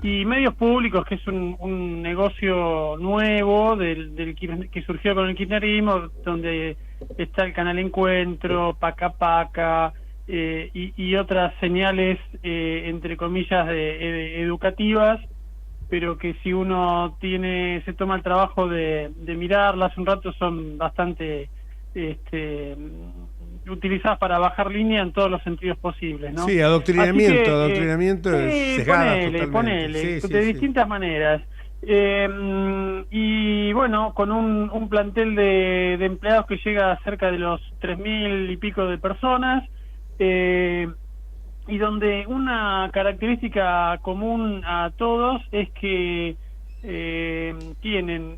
y medios públicos, que es un negocio nuevo que surgió con el kirchnerismo, donde está el canal Encuentro, Paca Paca, y otras señales, entre comillas, educativas, pero que si uno se toma el trabajo de mirarlas un rato, son bastante utilizadas para bajar línea en todos los sentidos posibles, ¿no? Sí, adoctrinamiento sesgado ponele, de distintas maneras. Y bueno, con un plantel de empleados que llega a cerca de los 3.000 y pico de personas, y donde una característica común a todos es que tienen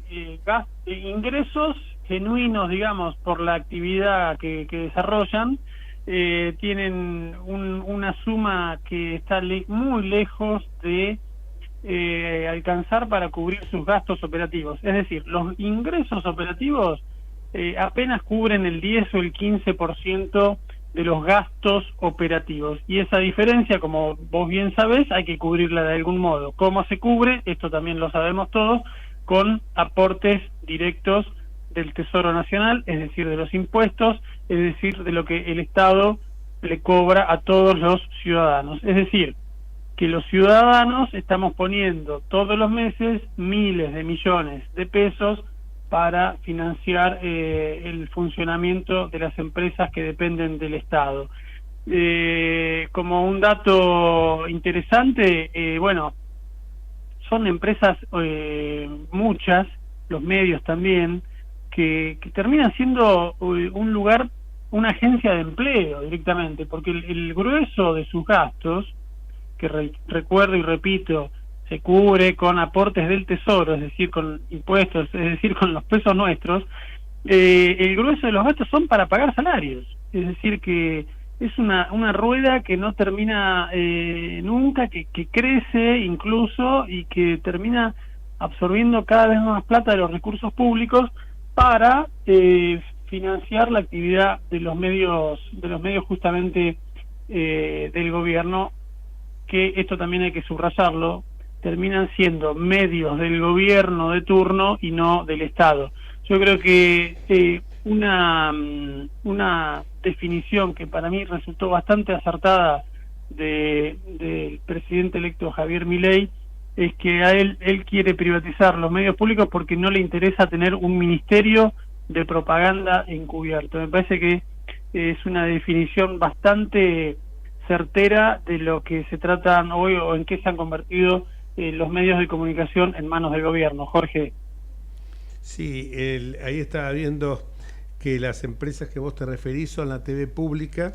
ingresos genuinos, digamos, por la actividad que desarrollan, tienen una suma que está muy lejos de alcanzar para cubrir sus gastos operativos. Es decir, los ingresos operativos apenas cubren el 10 o el 15% de los gastos operativos, y esa diferencia, como vos bien sabés, hay que cubrirla de algún modo. ¿Cómo se cubre? Esto también lo sabemos todos, con aportes directos del Tesoro Nacional, es decir, de los impuestos, es decir, de lo que el Estado le cobra a todos los ciudadanos. Es decir, que los ciudadanos estamos poniendo todos los meses miles de millones de pesos para financiar el funcionamiento de las empresas que dependen del Estado. Como un dato interesante, bueno, son empresas, muchas, los medios también, que terminan siendo un lugar, una agencia de empleo directamente, porque el grueso de sus gastos, que recuerdo y repito, se cubre con aportes del Tesoro, es decir, con impuestos, es decir, con los pesos nuestros, el grueso de los gastos son para pagar salarios. Es decir, que es una rueda que no termina nunca, que crece incluso, y que termina absorbiendo cada vez más plata de los recursos públicos para financiar la actividad de los medios justamente del gobierno, que esto también hay que subrayarlo, terminan siendo medios del gobierno de turno y no del Estado. Yo creo que una definición que para mí resultó bastante acertada del presidente electo Javier Milei es que él quiere privatizar los medios públicos porque no le interesa tener un ministerio de propaganda encubierto. Me parece que es una definición bastante certera de lo que se tratan hoy, o en qué se han convertido los medios de comunicación en manos del gobierno. Jorge. Sí, ahí estaba viendo que las empresas que vos te referís son la TV pública,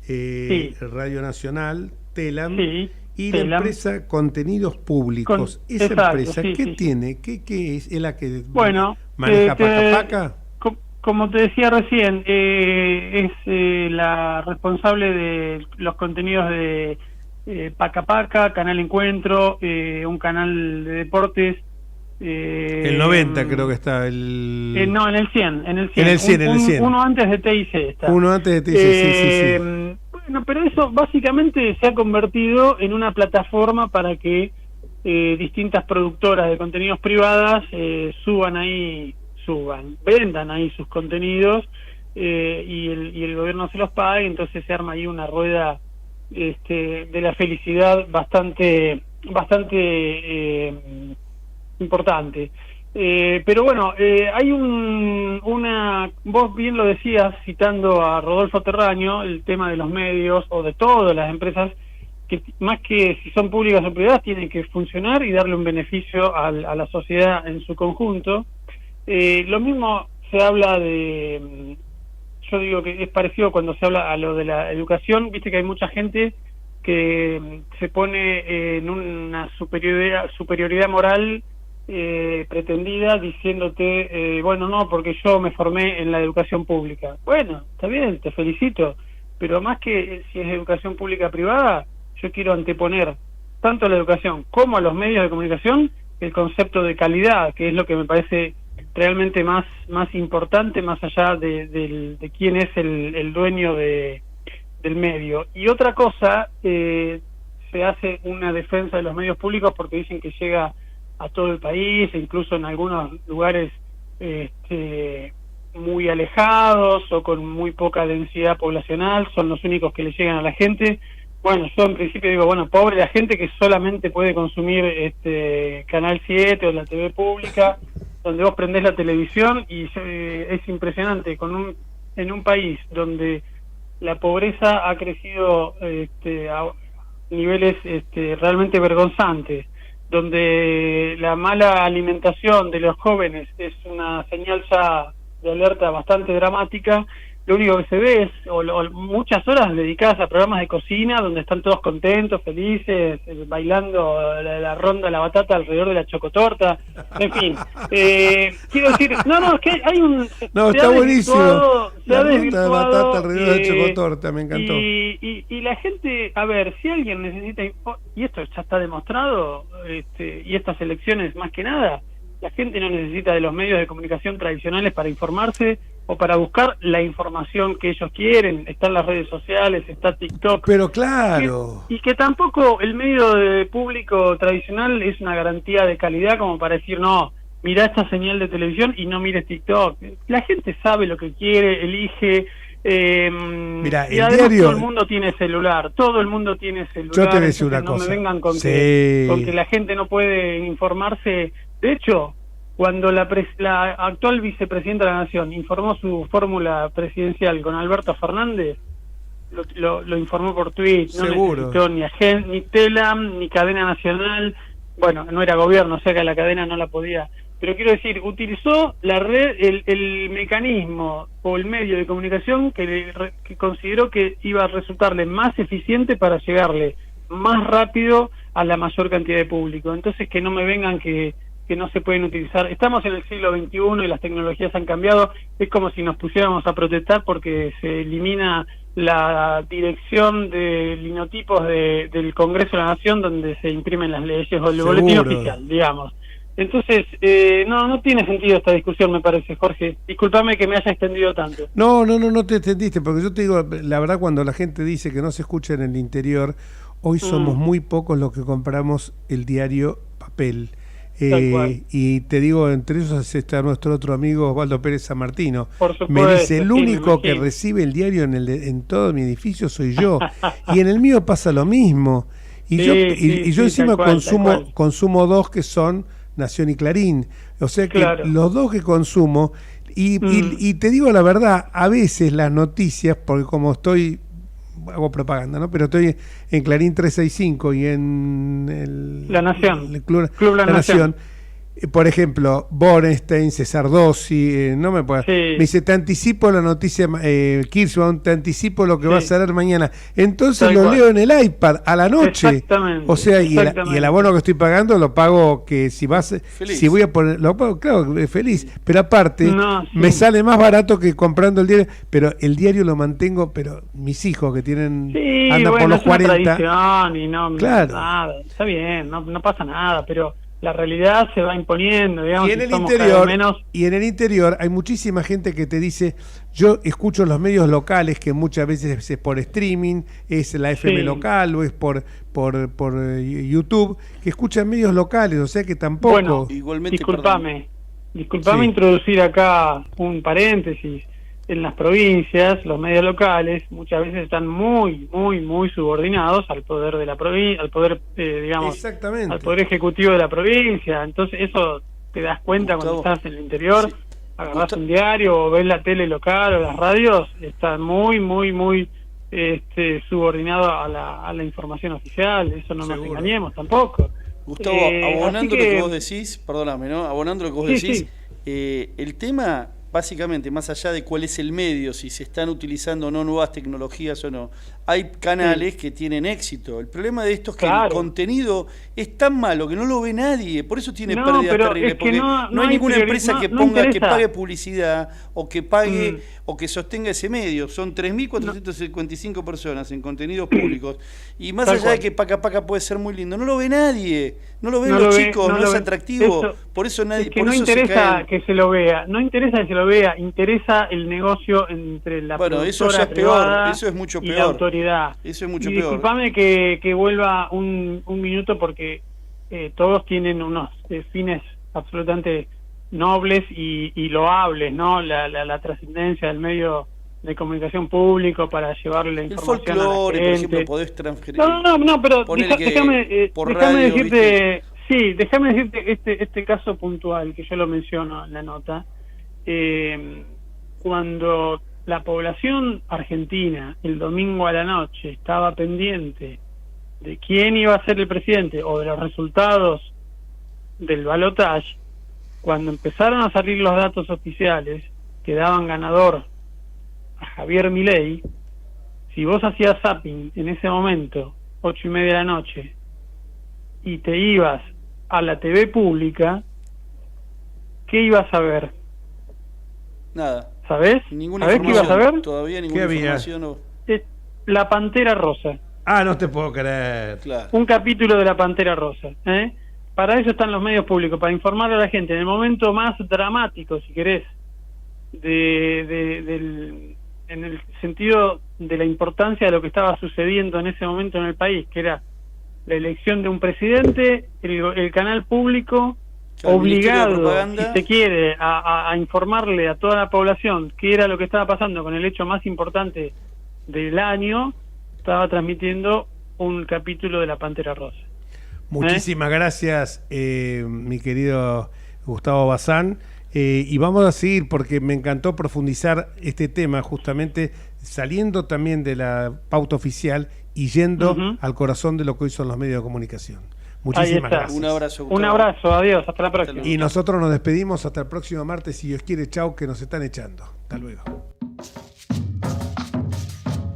Sí. Radio Nacional, Telam, Sí, y Telam. la empresa Contenidos Públicos. Esa exacto, empresa, sí, ¿qué sí, tiene? ¿Qué es? ¿Es la que Bueno, maneja Paca Paca? Como te decía recién, es la responsable de los contenidos de Paca Paca, Canal Encuentro, un canal de deportes. El 90 creo que está. No, en el 100. En el 100. Uno antes de TIC está. Uno antes de TIC, sí. Bueno, pero eso básicamente se ha convertido en una plataforma para que distintas productoras de contenidos privadas vendan ahí sus contenidos y el gobierno se los paga, y entonces se arma ahí una rueda de la felicidad bastante importante. Pero bueno, hay vos bien lo decías citando a Rodolfo Terraño, el tema de los medios o de todas las empresas, que más que si son públicas o privadas tienen que funcionar y darle un beneficio a la sociedad en su conjunto. Lo mismo se habla yo digo que es parecido cuando se habla a lo de la educación. Viste que hay mucha gente que se pone en una superioridad moral pretendida, diciéndote bueno, no, porque yo me formé en la educación pública. Bueno, está bien, te felicito, pero más que si es educación pública privada, yo quiero anteponer tanto a la educación como a los medios de comunicación el concepto de calidad, que es lo que me parece realmente más importante, más allá de quién es el dueño del medio. Y otra cosa, se hace una defensa de los medios públicos porque dicen que llega a todo el país, e incluso en algunos lugares muy alejados o con muy poca densidad poblacional, son los únicos que le llegan a la gente. Bueno, yo en principio digo, bueno, pobre la gente que solamente puede consumir Canal 7 o la TV pública, donde vos prendés la televisión y es impresionante, en un país donde la pobreza ha crecido a niveles realmente vergonzantes, donde la mala alimentación de los jóvenes es una señal ya de alerta bastante dramática. Lo único que se ve es muchas horas dedicadas a programas de cocina donde están todos contentos, felices, bailando la ronda, la batata alrededor de la chocotorta, en fin. Quiero decir, es que hay No, está buenísimo. Se ha la ronda de batata alrededor de la desvirtuado, chocotorta, me encantó. Y la gente, a ver, si alguien necesita, y esto ya está demostrado, y estas elecciones más que nada, la gente no necesita de los medios de comunicación tradicionales para informarse o para buscar la información que ellos quieren. Están las redes sociales, está TikTok. Pero claro. Y que tampoco el medio público tradicional es una garantía de calidad como para decir, no, mirá esta señal de televisión y no mires TikTok. La gente sabe lo que quiere, elige. Mira, y el además diario... todo el mundo tiene celular. Yo te voy a decir una no cosa. me vengan con Sí. que la gente no puede informarse. De hecho, cuando la actual vicepresidenta de la Nación informó su fórmula presidencial con Alberto Fernández, lo informó por tweet. Seguro. No necesitó ni Telam, ni Cadena Nacional. Bueno, no era gobierno, o sea que la cadena no la podía. Pero quiero decir, utilizó la red, el mecanismo o el medio de comunicación que consideró que iba a resultarle más eficiente para llegarle más rápido a la mayor cantidad de público. Entonces, que no me vengan que no se pueden utilizar. Estamos en el siglo XXI y las tecnologías han cambiado. Es como si nos pusiéramos a protestar porque se elimina la dirección de linotipos del Congreso de la Nación donde se imprimen las leyes o el boletín oficial, digamos. Entonces, no tiene sentido esta discusión, me parece, Jorge. Discúlpame que me haya extendido tanto. No te extendiste, porque yo te digo, la verdad, cuando la gente dice que no se escucha en el interior, hoy somos muy pocos los que compramos el diario papel. Y te digo, entre esos está nuestro otro amigo Osvaldo Pérez San Martino. Por supuesto, me dice, el único que imagino. recibe el diario en todo mi edificio soy yo. Y en el mío pasa lo mismo. Y yo encima consumo dos que son Nación y Clarín. O sea que los dos que consumo, y te digo la verdad, a veces las noticias, porque como hago propaganda, ¿no? Pero estoy en Clarín 365 y en La Nación, el Club La Nación. Por ejemplo, Borenstein, César Dossi, no me puede. Me dice, te anticipo la noticia, Kirchbaum, te anticipo lo que va a salir mañana. Entonces lo leo en el iPad a la noche. Exactamente. O sea, y el abono que estoy pagando lo pago que si voy a poner, lo pago, claro, feliz. Pero aparte, me sale más barato que comprando el diario. Pero el diario lo mantengo, pero mis hijos que tienen, andan por los 40. Tradición y claro. nada, está bien, no pasa nada, pero la realidad se va imponiendo, digamos, Y en el somos cada vez interior, menos. y en el interior hay muchísima gente que te dice, yo escucho los medios locales, que muchas veces es por streaming, es la FM Sí. local o es por YouTube, que escuchan medios locales, o sea que tampoco... Bueno, Igualmente, disculpame Sí. introducir acá un paréntesis. En las provincias, los medios locales muchas veces están muy subordinados al poder de la provincia, al poder, digamos, Exactamente. al poder ejecutivo de la provincia. Entonces eso te das cuenta Gustavo, cuando estás en el interior, sí. agarrás Gustavo. un diario o ves la tele local o las radios, están muy subordinado a la información oficial. Eso no nos Seguro. engañemos tampoco. Gustavo, Así abonando lo que que- vos decís, perdóname, ¿no? Abonando lo que vos Sí, decís, sí. el tema, básicamente, más allá de cuál es el medio, si se están utilizando o no nuevas tecnologías o no, hay canales que tienen éxito. El problema de esto es que Claro. el contenido es tan malo que no lo ve nadie, por eso tiene No, pérdidas pero terribles, es que porque no no hay hay ninguna empresa no que no ponga, que interesa. pague publicidad o que pague o que sostenga ese medio. Son 3.455 personas en contenidos públicos. Y más Tal allá cual. de que Paca puede ser muy lindo, no lo ve nadie, no lo ven No los lo ve, chicos, no lo es ve. atractivo. Eso- Por eso nadie, Es que por no eso se interesa caen. que se lo vea, no interesa que se lo vea, interesa el negocio entre la Bueno, eso ya productora es peor, privada eso es mucho y la peor. autoridad. Eso es mucho Y peor. disculpame que vuelva un minuto porque todos tienen unos fines absolutamente nobles y loables, ¿no? La trascendencia del medio de comunicación público para llevarle la El información folclore, a la por gente. ejemplo, podés transferir. No, pero Ponele que déjame por déjame radio, decirte, sí, déjame decirte este caso puntual que yo lo menciono en la nota. Cuando la población argentina el domingo a la noche estaba pendiente de quién iba a ser el presidente o de los resultados del balotaje, cuando empezaron a salir los datos oficiales que daban ganador a Javier Milei, si vos hacías zapping en ese momento, 8:30 de la noche, y te ibas a la TV pública, ¿qué ibas a ver? Nada. ¿Sabés? Ninguna ¿Sabés qué ibas a información. ver? Todavía ¿Qué ninguna había? información. No. La Pantera Rosa. Ah, no te puedo creer. Claro. Un capítulo de la Pantera Rosa. Para eso están los medios públicos, para informar a la gente en el momento más dramático, si querés, en el sentido de la importancia de lo que estaba sucediendo en ese momento en el país, que era la elección de un presidente, el canal público Claro, el Ministerio de obligado, Propaganda. si se quiere, a informarle a toda la población qué era lo que estaba pasando con el hecho más importante del año, estaba transmitiendo un capítulo de la Pantera Rosa. Muchísimas gracias, mi querido Gustavo Bazán. Y vamos a seguir porque me encantó profundizar este tema, justamente saliendo también de la pauta oficial y yendo al corazón de lo que hoy son los medios de comunicación. Muchísimas gracias. Un abrazo, Gustavo. Un abrazo, adiós, hasta la próxima. Y nosotros nos despedimos hasta el próximo martes, si Dios quiere. Chau, que nos están echando. Hasta luego.